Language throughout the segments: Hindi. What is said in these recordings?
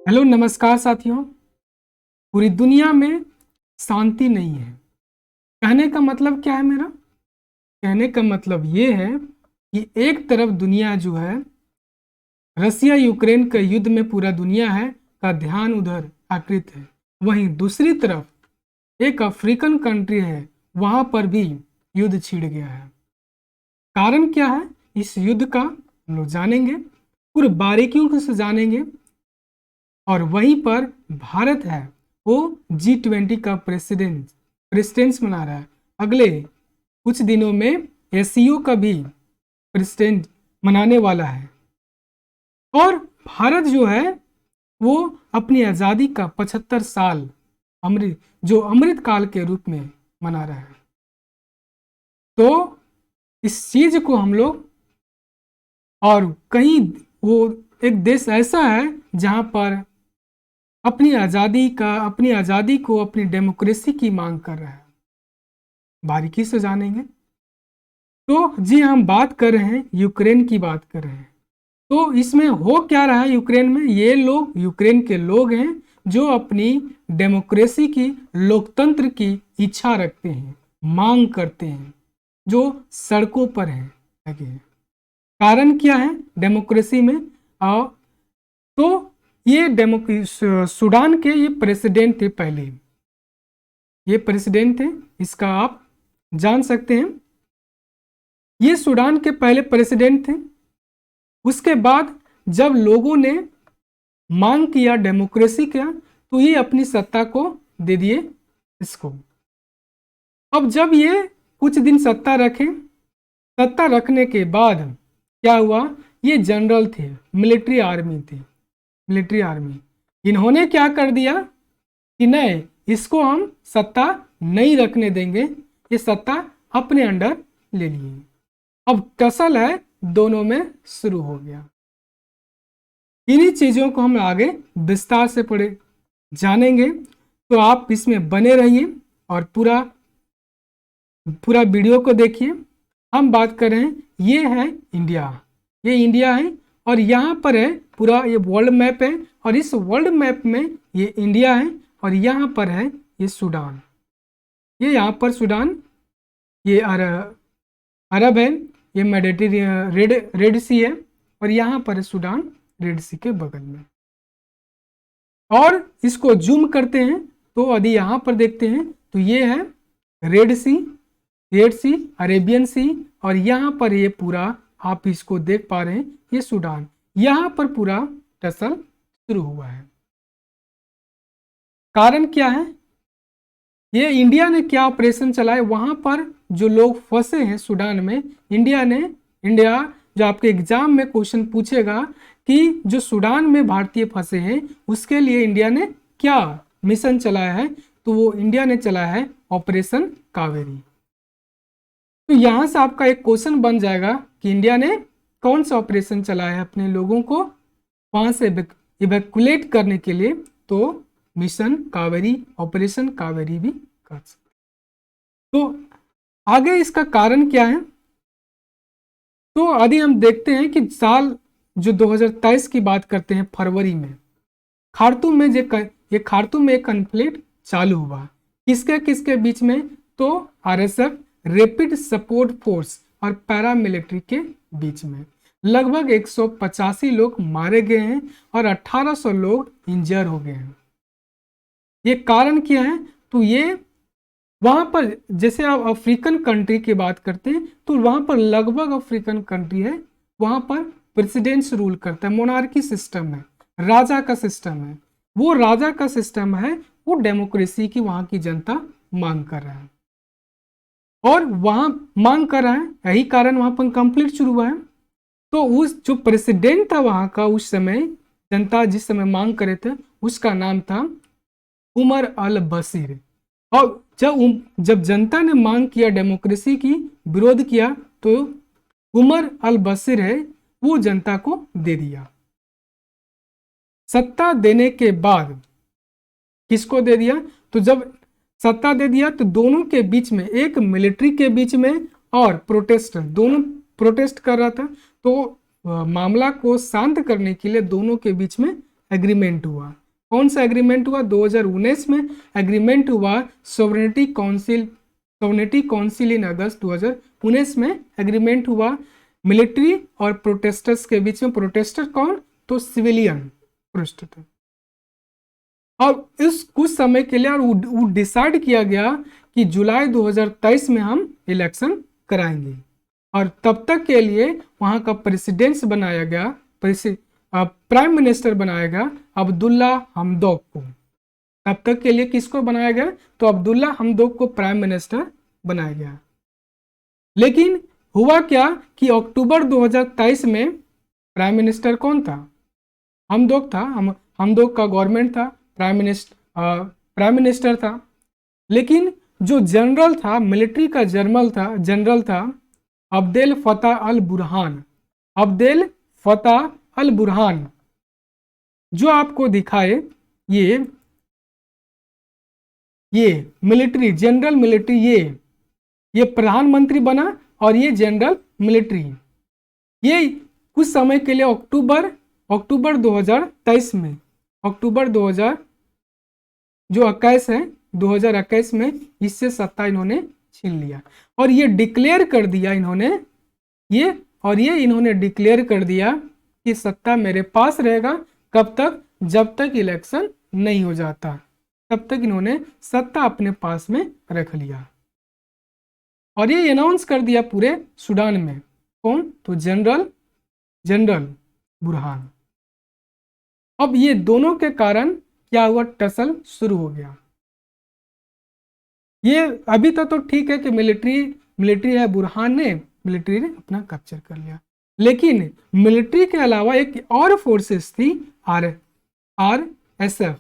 हेलो नमस्कार साथियों। पूरी दुनिया में शांति नहीं है। कहने का मतलब क्या है मेरा? कहने का मतलब ये है कि एक तरफ दुनिया जो है रसिया यूक्रेन के युद्ध में पूरा दुनिया है का ध्यान उधर आकृत है, वहीं दूसरी तरफ एक अफ्रीकन कंट्री है, वहां पर भी युद्ध छिड़ गया है। कारण क्या है इस युद्ध का हम लोग जानेंगे, पूरी बारीकियों से जानेंगे। और वहीं पर भारत है, वो G20 का प्रेसिडेंस बना रहा है। अगले कुछ दिनों में एससीओ का भी प्रेसिडेंट मनाने वाला है। और भारत जो है वो अपनी आज़ादी का 75 साल अमृत काल के रूप में मना रहा है। तो इस चीज को हम लोग, और कहीं वो एक देश ऐसा है जहां पर अपनी आज़ादी को, अपनी डेमोक्रेसी की मांग कर रहा है। बारीकी से जानेंगे। तो जी हम बात कर रहे हैं, यूक्रेन की बात कर रहे हैं। तो इसमें हो क्या रहा है यूक्रेन में? ये लोग यूक्रेन के लोग हैं जो अपनी डेमोक्रेसी की, लोकतंत्र की इच्छा रखते हैं, मांग करते हैं, जो सड़कों पर हैं लगे हैं। कारण क्या है डेमोक्रेसी में? तो ये सूडान के ये प्रेसिडेंट थे पहले, ये प्रेसिडेंट थे, इसका आप जान सकते हैं। ये सूडान के पहले प्रेसिडेंट थे। उसके बाद जब लोगों ने मांग किया डेमोक्रेसी का, तो ये अपनी सत्ता को दे दिए इसको। अब जब ये कुछ दिन सत्ता रखने के बाद क्या हुआ? ये जनरल थे, मिलिट्री आर्मी। इन्होंने क्या कर दिया कि नहीं, इसको हम सत्ता नहीं रखने देंगे, ये सत्ता अपने अंडर ले लिए। अब टसल है दोनों में शुरू हो गया। इन्हीं चीजों को हम आगे विस्तार से पढ़े जानेंगे, तो आप इसमें बने रहिए और पूरा वीडियो को देखिए। हम बात कर रहे हैं, ये है इंडिया, ये इंडिया है और यहाँ पर है पूरा ये वर्ल्ड मैप है, और इस वर्ल्ड मैप में ये इंडिया है और यहाँ पर है ये सूडान। ये यहाँ पर सूडान, ये अरब है, ये मेडिटेरियन रेड सी है, और यहाँ पर है सूडान रेड सी के बगल में। और इसको जूम करते हैं तो यदि यहाँ पर देखते हैं तो ये है रेड सी, अरेबियन सी, और यहाँ पर ये पूरा आप इसको देख पा रहे हैं, ये सूडान। यहाँ पर पूरा टसल शुरू हुआ है। कारण क्या है? ये इंडिया ने क्या ऑपरेशन चलाए वहां पर जो लोग फंसे हैं सूडान में, इंडिया जो आपके एग्जाम में क्वेश्चन पूछेगा कि जो सूडान में भारतीय फंसे हैं उसके लिए इंडिया ने क्या मिशन चलाया है, तो वो इंडिया ने चलाया है ऑपरेशन कावेरी। तो यहां से आपका एक क्वेश्चन बन जाएगा कि इंडिया ने कौन सा ऑपरेशन चलाया है अपने लोगों को वहां से इवैक्यूएट करने के लिए, तो मिशन कावेरी, ऑपरेशन कावेरी भी कर सकते। तो आगे इसका कारण क्या है? तो यदि हम देखते हैं कि साल जो 2023 की बात करते हैं, फरवरी में खार्तूम में एक कन्फ्लिक्ट चालू हुआ। किसके बीच में? तो आरएसएफ, रैपिड सपोर्ट फोर्स और पैरामिलिट्री के बीच में। लगभग 185 लोग मारे गए हैं और 1800 लोग इंजर हो गए हैं। ये कारण क्या है? तो ये वहां पर जैसे आप अफ्रीकन कंट्री की बात करते हैं तो वहां पर लगभग अफ्रीकन कंट्री है, वहां पर प्रेसिडेंट्स रूल करता है, मोनार्की सिस्टम है, राजा का सिस्टम है। वो राजा का सिस्टम है, वो डेमोक्रेसी की वहां की जनता मांग कर रहा है, और वहां मांग कर रहा है, यही कारण वहां पर कंफ्लिक्ट शुरू हुआ है। तो उस जो प्रेसिडेंट था वहां का, उस समय जनता जिस समय मांग करे थे, उसका नाम था उमर अल बशीर। और जब जनता ने मांग किया, डेमोक्रेसी की विरोध किया, तो उमर अल बशीर है वो जनता को दे दिया। सत्ता देने के बाद किसको दे दिया? तो जब सत्ता दे दिया तो दोनों के बीच में, एक मिलिट्री के बीच में और प्रोटेस्टर, दोनों प्रोटेस्ट कर रहा था, तो मामला को शांत करने के लिए दोनों के बीच में एग्रीमेंट हुआ। कौन सा एग्रीमेंट हुआ? 2019 में एग्रीमेंट हुआ सोवरेनिटी काउंसिल इन अगस्त 2019 में एग्रीमेंट हुआ मिलिट्री और प्रोटेस्टर्स के बीच में। प्रोटेस्टर कौन? तो सिविलियन प्रोटेस्टर। अब इस कुछ समय के लिए वो डिसाइड किया गया कि जुलाई 2023 में हम इलेक्शन कराएंगे और तब तक के लिए वहां का प्रेसिडेंट्स बनाया गया, प्राइम मिनिस्टर बनाया गया अब्दुल्ला हमदोक को। तब तक के लिए किसको बनाया गया? तो अब्दुल्ला हमदोक को प्राइम मिनिस्टर बनाया गया। लेकिन हुआ क्या कि अक्टूबर 2023 में प्राइम मिनिस्टर कौन था? हमदोक था। हमदोक का गवर्नमेंट था, प्राइम मिनिस्टर था। लेकिन जो जनरल था, मिलिट्री का जनरल था अब्देल फतह अल बुरहान, जो आपको दिखाए ये मिलिट्री, जनरल मिलिट्री, ये प्रधानमंत्री बना और ये जनरल मिलिट्री। ये कुछ समय के लिए अक्टूबर 2023 में, अक्टूबर 2021 में इससे सत्ता इन्होंने छीन लिया और ये डिक्लेयर कर दिया इन्होंने डिक्लेयर कर दिया कि सत्ता मेरे पास रहेगा। कब तक? जब तक इलेक्शन नहीं हो जाता, तब तक इन्होंने सत्ता अपने पास में रख लिया और ये अनाउंस कर दिया पूरे सूडान में। कौन? तो जनरल बुरहान। अब ये दोनों के कारण क्या हुआ? टसल शुरू हो गया। ये अभी तो ठीक है कि मिलिट्री है, बुरहान ने मिलिट्री ने अपना कैप्चर कर लिया, लेकिन मिलिट्री के अलावा एक और फोर्सेस थी, RSF,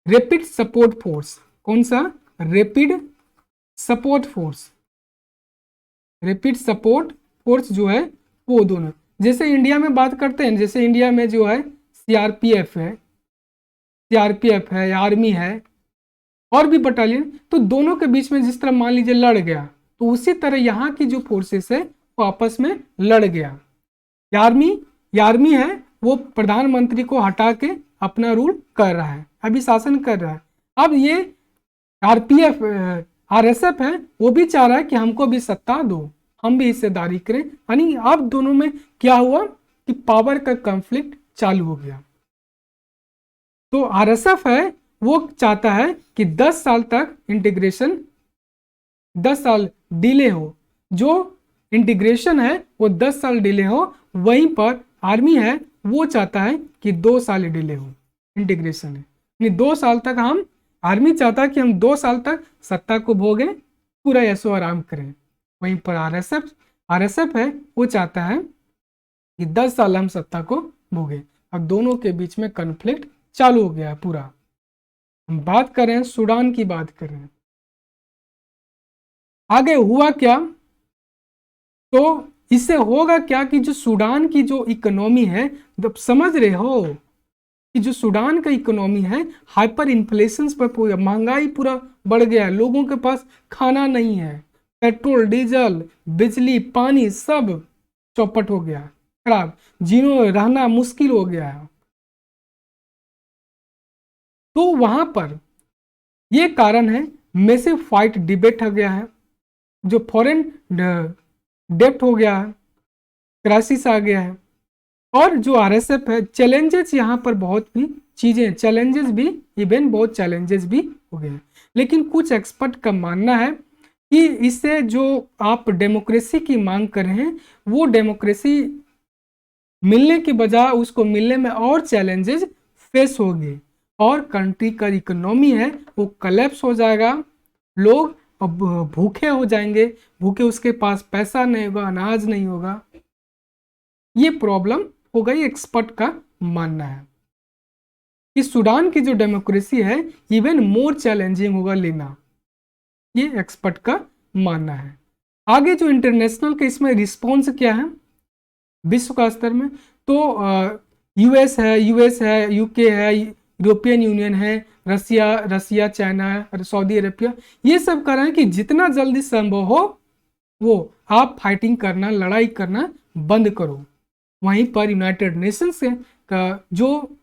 रैपिड सपोर्ट फोर्स। कौन सा? रैपिड सपोर्ट फोर्स जो है वो दोनों, जैसे इंडिया में बात करते हैं, जैसे इंडिया में जो है सीआरपीएफ है, आर्मी है और भी बटालियन, तो दोनों के बीच में जिस तरह मान लीजिए लड़ गया, तो उसी तरह यहाँ की जो फोर्सेस है वो आपस में लड़ गया। आर्मी है वो प्रधानमंत्री को हटा के अपना रूल कर रहा है, अभी शासन कर रहा है। अब ये RSF है वो भी चाह रहा है कि हमको भी सत्ता दो, हम भी हिस्सेदारी करें। यानी अब दोनों में क्या हुआ कि पावर का कॉन्फ्लिक्ट चालू हो गया। तो RSF है वो चाहता है कि 10 साल तक इंटीग्रेशन, 10 साल डिले हो, जो इंटीग्रेशन है वो 10 साल डिले हो। वहीं पर आर्मी है वो चाहता है कि 2 साल डिले हो इंटीग्रेशन है। 2 साल तक हम, आर्मी चाहता है कि हम 2 साल तक सत्ता को भोगें, पूरा ऐसो आराम करें। वहीं पर RSF है वो चाहता है कि 10 साल हम सत्ता को भोगे। अब दोनों के बीच में कॉन्फ्लिक्ट चालू हो गया है पूरा। हम बात कर रहे हैं सूडान की, बात कर रहे हैं। आगे हुआ क्या? तो इससे होगा क्या कि जो सूडान की जो इकोनॉमी है, जब समझ रहे हो कि जो सूडान का इकोनॉमी है हाइपर इन्फ्लेशन पर पूरा, महंगाई पूरा बढ़ गया है, लोगों के पास खाना नहीं है, पेट्रोल डीजल बिजली पानी सब चौपट हो गया, खराब, रहना मुश्किल हो गया है। तो वहां पर ये कारण है, मैसिव फाइट डिबेट हो गया है, जो फॉरेन डेप्ट हो गया है, क्राइसिस आ गया है, और जो RSF है, चैलेंजेस यहाँ पर बहुत भी चीजें, चैलेंजेस भी, इवन बहुत चैलेंजेस भी हो गए हैं। लेकिन कुछ एक्सपर्ट का मानना है कि इससे जो आप डेमोक्रेसी की मांग कर रहे हैं, वो डेमोक्रेसी मिलने की बजाय उसको मिलने में और चैलेंजेस फेस होंगे और कंट्री का इकोनॉमी है वो कलेप्स हो जाएगा, लोग अब भूखे हो जाएंगे, भूखे, उसके पास पैसा नहीं होगा, अनाज नहीं होगा, ये प्रॉब्लम होगा। ये एक्सपर्ट का मानना है कि सूडान की जो डेमोक्रेसी है इवन मोर चैलेंजिंग होगा लेना, ये एक्सपर्ट का मानना है। आगे जो इंटरनेशनल के इसमें रिस्पॉन्स क्या है विश्व का स्तर में, तो यूएस है, यूके है, यूरोपियन यूनियन है, रसिया, चाइना, सऊदी अरेबिया, ये सब कर रहे हैं कि जितना जल्दी संभव हो वो आप फाइटिंग करना, लड़ाई करना बंद करो। वहीं पर यूनाइटेड नेशंस का जो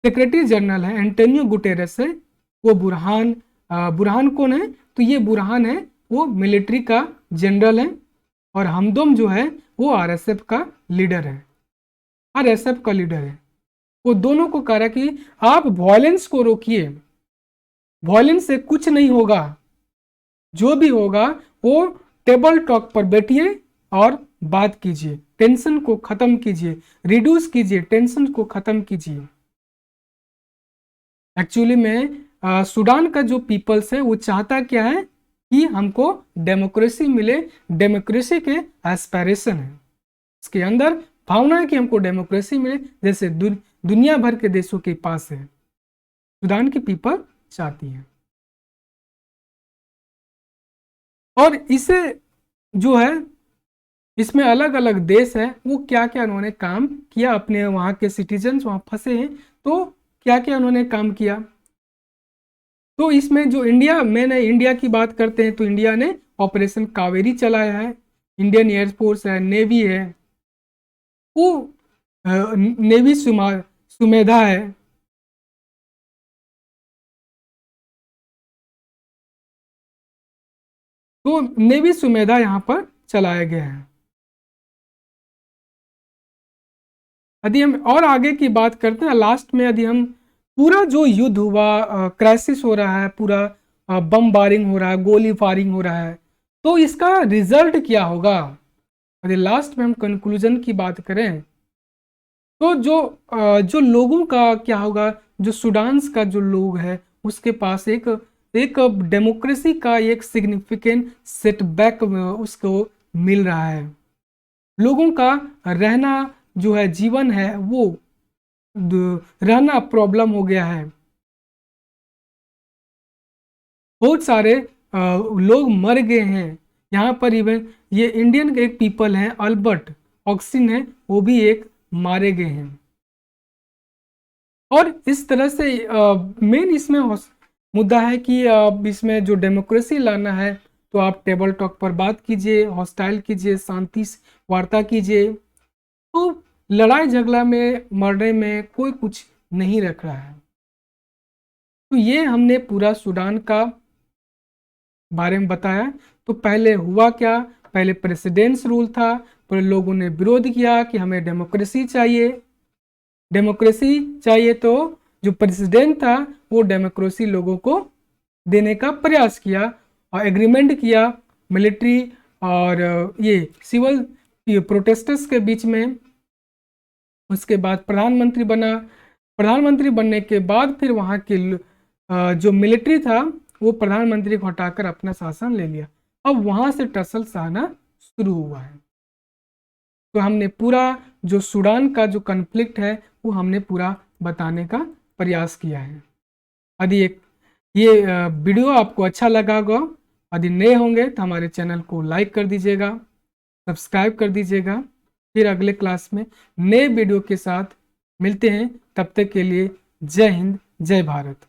सेक्रेटरी जनरल है एंटोनियो गुटेरेस है, वो बुरहान बुरहान कौन है? तो ये बुरहान है वो मिलिट्री का जनरल है, और हमदम जो है वो आरएसएफ का लीडर है, आरएसएफ का लीडर है। वो दोनों को कह रहा कि आप वॉयलेंस को रोकिए, वॉयलेंस से कुछ नहीं होगा, जो भी होगा वो टेबल टॉक पर बैठिए और बात कीजिए, टेंशन को खत्म कीजिए, रिड्यूस कीजिए, टेंशन को खत्म कीजिए। एक्चुअली में सूडान का जो पीपल्स है वो चाहता क्या है कि हमको डेमोक्रेसी मिले, डेमोक्रेसी के एस्पिरेशन है, इसके अंदर भावना है कि हमको डेमोक्रेसी मिले, जैसे दुनिया भर के देशों के पास है, सूडान की पीपल चाहती है। और इसे जो है इसमें अलग अलग देश है वो क्या क्या उन्होंने काम किया, अपने वहां के सिटीजन्स वहां फंसे हैं तो क्या क्या उन्होंने काम किया। तो इसमें जो इंडिया, मैंने इंडिया की बात करते हैं तो इंडिया ने ऑपरेशन कावेरी चलाया है, इंडियन एयरफोर्स है, नेवी है, वो नेवी सुमेधा है, तो नेवी सुमेधा यहाँ पर चलाया गया है। यदि हम और आगे की बात करते हैं लास्ट में, यदि हम पूरा जो युद्ध हुआ, क्राइसिस हो रहा है, पूरा बमबारिंग हो रहा है, गोली फायरिंग हो रहा है, तो इसका रिजल्ट क्या होगा, यदि लास्ट में हम कंक्लूजन की बात करें तो जो लोगों का क्या होगा, जो सूडान का जो लोग है उसके पास एक एक डेमोक्रेसी का एक सिग्निफिकेंट सेटबैक उसको मिल रहा है, लोगों का रहना जो है, जीवन है वो रहना प्रॉब्लम हो गया है, बहुत सारे लोग मर गए हैं यहाँ पर। इवन ये इंडियन एक पीपल है, अल्बर्ट ऑक्सिन है, वो भी एक मारे गए हैं। और इस तरह से मेन इसमें मुद्दा है कि इसमें जो डेमोक्रेसी लाना है तो आप टेबल टॉक पर बात कीजिए, हॉस्टाइल कीजिए, शांति से वार्ता कीजिए, तो लड़ाई झगड़ा में मरने में कोई कुछ नहीं रख रहा है। तो ये हमने पूरा सूडान का बारे में बताया। तो पहले हुआ क्या, पहले प्रेसिडेंट्स रूल था, पर लोगों ने विरोध किया कि हमें डेमोक्रेसी चाहिए, डेमोक्रेसी चाहिए, तो जो प्रेसिडेंट था वो डेमोक्रेसी लोगों को देने का प्रयास किया और एग्रीमेंट किया मिलिट्री और ये सिविल प्रोटेस्टर्स के बीच में। उसके बाद प्रधानमंत्री बना, प्रधानमंत्री बनने के बाद फिर वहाँ के जो मिलिट्री था वो प्रधानमंत्री को हटाकर अपना शासन ले लिया। अब वहाँ से टसल सहना शुरू हुआ है। तो हमने पूरा जो सूडान का जो कन्फ्लिक्ट है वो हमने पूरा बताने का प्रयास किया है। यदि ये वीडियो आपको अच्छा लगा होगा, यदि नए होंगे तो हमारे चैनल को लाइक कर दीजिएगा, सब्सक्राइब कर दीजिएगा। फिर अगले क्लास में नए वीडियो के साथ मिलते हैं, तब तक के लिए जय हिंद, जय भारत।